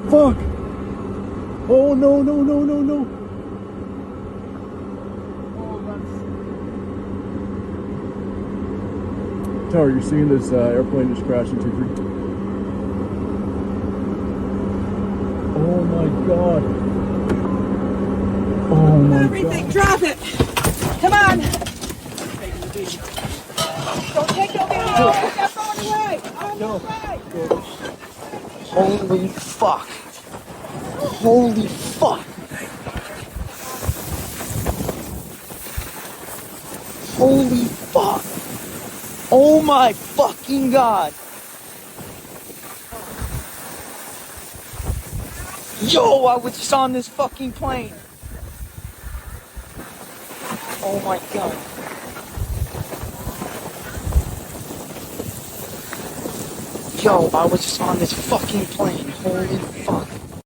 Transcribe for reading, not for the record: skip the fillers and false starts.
Fuck! Oh no, no, no, no, no! Tower, you're seeing this airplane just crash into three. Oh my god! Oh my Everything, god! drop it! Come on! Don't take your video! Get that phone away! On the way! Holy fuck. Holy fuck. Holy fuck. Oh my fucking god. Yo, I was just on this fucking plane. Oh my god. Yo, I was just on this fucking plane. Holy fuck.